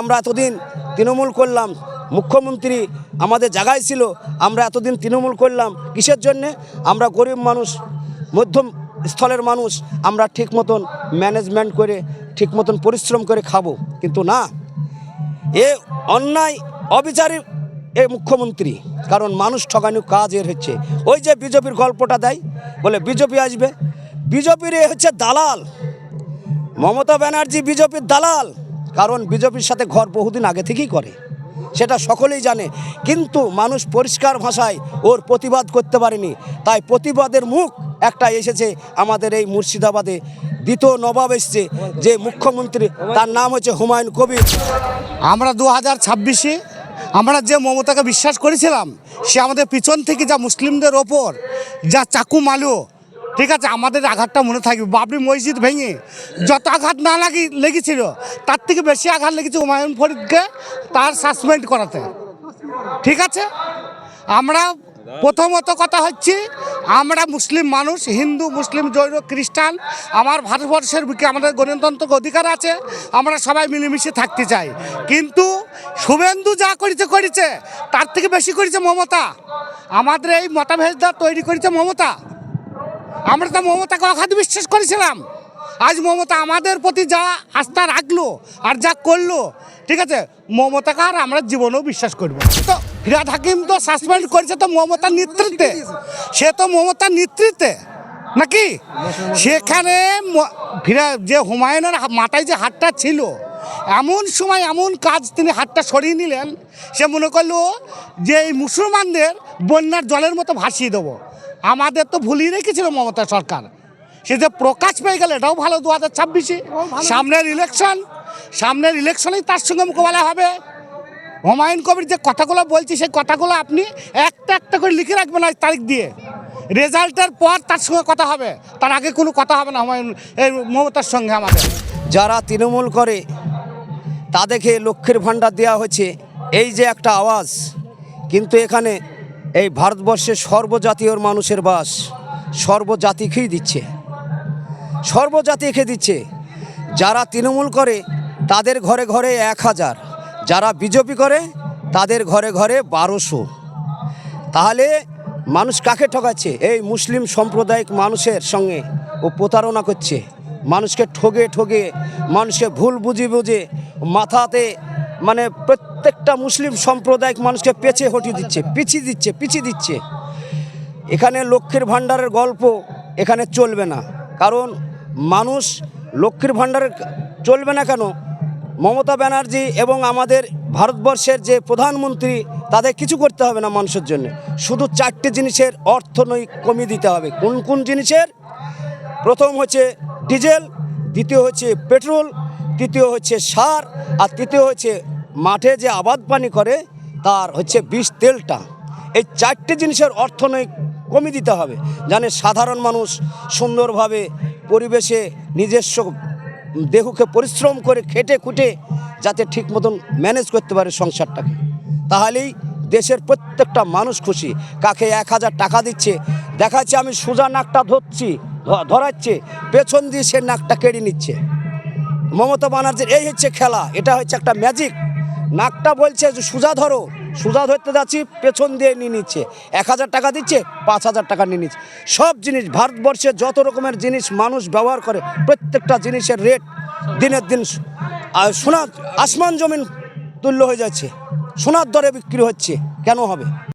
আমরা এতদিন তৃণমূল করলাম, মুখ্যমন্ত্রী আমাদের জায়গায় ছিল, আমরা এতদিন তৃণমূল করলাম কিসের জন্যে? আমরা গরিব মানুষ, মধ্যম স্থলের মানুষ, আমরা ঠিক মতন ম্যানেজমেন্ট করে ঠিক মতন পরিশ্রম করে খাবো। কিন্তু না, এ অন্যায় অবিচারী এ মুখ্যমন্ত্রী, কারণ মানুষ ঠকানোর কাজ এর হচ্ছে। ওই যে বিজেপির গল্পটা দেয়, বলে বিজেপি আসবে, বিজেপির এ হচ্ছে দালাল। মমতা ব্যানার্জি বিজেপির দালাল, কারণ বিজেপির সাথে ঘর বহুদিন আগে থেকেই করে, সেটা সকলেই জানে। কিন্তু মানুষ পরিষ্কার ভাষায় ওর প্রতিবাদ করতে পারেনি, তাই প্রতিবাদের মুখ একটা এসেছে আমাদের এই মুর্শিদাবাদে। দ্বিতীয় নবাব এসছে যে মুখ্যমন্ত্রী, তার নাম হচ্ছে হুমায়ুন কবির। আমরা 2026-এ আমরা যে মমতাকে বিশ্বাস করেছিলাম, সে আমাদের পিছন থেকে যা মুসলিমদের ওপর যা চাকু মারলো, ঠিক আছে, আমাদের আঘাতটা মনে থাকবে। বাবরি মসজিদ ভেঙে যত আঘাত না লেগেছিল, তার থেকে বেশি আঘাত লেগেছে হুমায়ুন ফরিদকে তার সাসপেন্ড করাতে। ঠিক আছে, আমরা প্রথমত কথা হচ্ছে, আমরা মুসলিম মানুষ, হিন্দু মুসলিম জৈন খ্রিস্টান, আমার ভারতবর্ষের বুকে আমাদের গণতন্ত্র অধিকার আছে, আমরা সবাই মিলেমিশে থাকতে চাই। কিন্তু শুভেন্দু যা করেছে তার থেকে বেশি করেছে মমতা। আমাদের এই মতভেদটা তৈরি করেছে মমতা। আমরা তো মমতাকে অগাধ বিশ্বাস করেছিলাম, আজ মমতা আমাদের প্রতি যা আস্থা রাখলো আর যা করলো, ঠিক আছে, মমতাকে আর আমরা জীবনেও বিশ্বাস করবো। তো ফিরহাদ হাকিম তো সাসপেন্ড করেছে তো মমতার নেতৃত্বে, সে তো মমতার নেতৃত্বে নাকি? সেখানে যে হুমায়ুনের মাথায় যে হাতটা ছিল, এমন সময় এমন কাজ তিনি হাতটা সরিয়ে নিলেন, সে মনে করলো যে এই মুসলমানদের বন্যার জলের মতো ভাসিয়ে দেবো। আমাদের তো ভুলিয়ে রেখেছিল মমতা সরকার, সে যে প্রকাশ পেয়ে গেল এটাও ভালো। 2026-এ সামনের ইলেকশনেই তার সঙ্গে মোকাবেলা হবে। হুমায়ুন কবির যে কথাগুলো বলছি, সেই কথাগুলো আপনি একটা একটা করে লিখে রাখবেন আজ তারিখ দিয়ে। রেজাল্টের পর তার সঙ্গে কথা হবে, তার আগে কোনো কথা হবে না হুমায়ুন এই মমতার সঙ্গে আমাদের। যারা তৃণমূল করে তাদেরকে লক্ষ্মীর ভাণ্ডার দেওয়া হচ্ছে, এই যে একটা আওয়াজ। কিন্তু এখানে এই ভারতবর্ষের সর্বজাতীয় মানুষের বাস, সর্বজাতিকেই দিচ্ছে, সর্বজাতিকে দিচ্ছে। যারা তৃণমূল করে তাদের ঘরে ঘরে 1000, যারা বিজেপি করে তাদের ঘরে ঘরে 1200। তাহলে মানুষ কাকে ঠকাচ্ছে? এই মুসলিম সাম্প্রদায়িক মানুষের সঙ্গে ও প্রতারণা করছে, মানুষকে ঠগে মানুষকে ভুল বুঝে মাথাতে, মানে প্রত্যেকটা মুসলিম সাম্প্রদায়িক মানুষকে পিছিয়ে দিচ্ছে। এখানে লক্ষ্মীর ভাণ্ডারের গল্প এখানে চলবে না, কারণ মানুষ লক্ষ্মীর ভাণ্ডারের চলবে না কেন? মমতা ব্যানার্জি এবং আমাদের ভারতবর্ষের যে প্রধানমন্ত্রী, তাদের কিছু করতে হবে না মানুষের জন্য। শুধু 4টে জিনিসের অর্থনৈতিক কমিয়ে দিতে হবে। কোন কোন জিনিসের? প্রথম হচ্ছে ডিজেল, দ্বিতীয় হচ্ছে পেট্রোল, তৃতীয় হচ্ছে সার, আর তৃতীয় হচ্ছে মাঠে যে আবাদ পানি করে তার হচ্ছে বীজ তেলটা। এই 4টে জিনিসের অর্থনৈতিক কমিয়ে দিতে হবে, জানে সাধারণ মানুষ সুন্দরভাবে পরিবেশে নিজস্ব দেহকে পরিশ্রম করে খেটে খুঁটে যাতে ঠিক মতন ম্যানেজ করতে পারে সংসারটাকে। তাহলেই দেশের প্রত্যেকটা মানুষ খুশি। কাকে 1000 টাকা দিচ্ছে, দেখাচ্ছে আমি সোজা নাকটা ধরাচ্ছে, পেছন দিয়ে সে নাকটা কেড়ে নিচ্ছে। মমতা ব্যানার্জির এই হচ্ছে খেলা, এটা হচ্ছে একটা ম্যাজিক। নাকটা বলছে যে সোজা ধরো, সোজা ধরতে যাচ্ছি, পেছন দিয়ে নিয়ে নিচ্ছে। 1000 টাকা দিচ্ছে, 5000 টাকা নিয়ে নিচ্ছে। সব জিনিস, ভারতবর্ষে যত রকমের জিনিস মানুষ ব্যবহার করে, প্রত্যেকটা জিনিসের রেট দিনের দিন সোনা আসমান জমিন তুল্য হয়ে যাচ্ছে। সোনার দরে বিক্রি হচ্ছে, কেন হবে?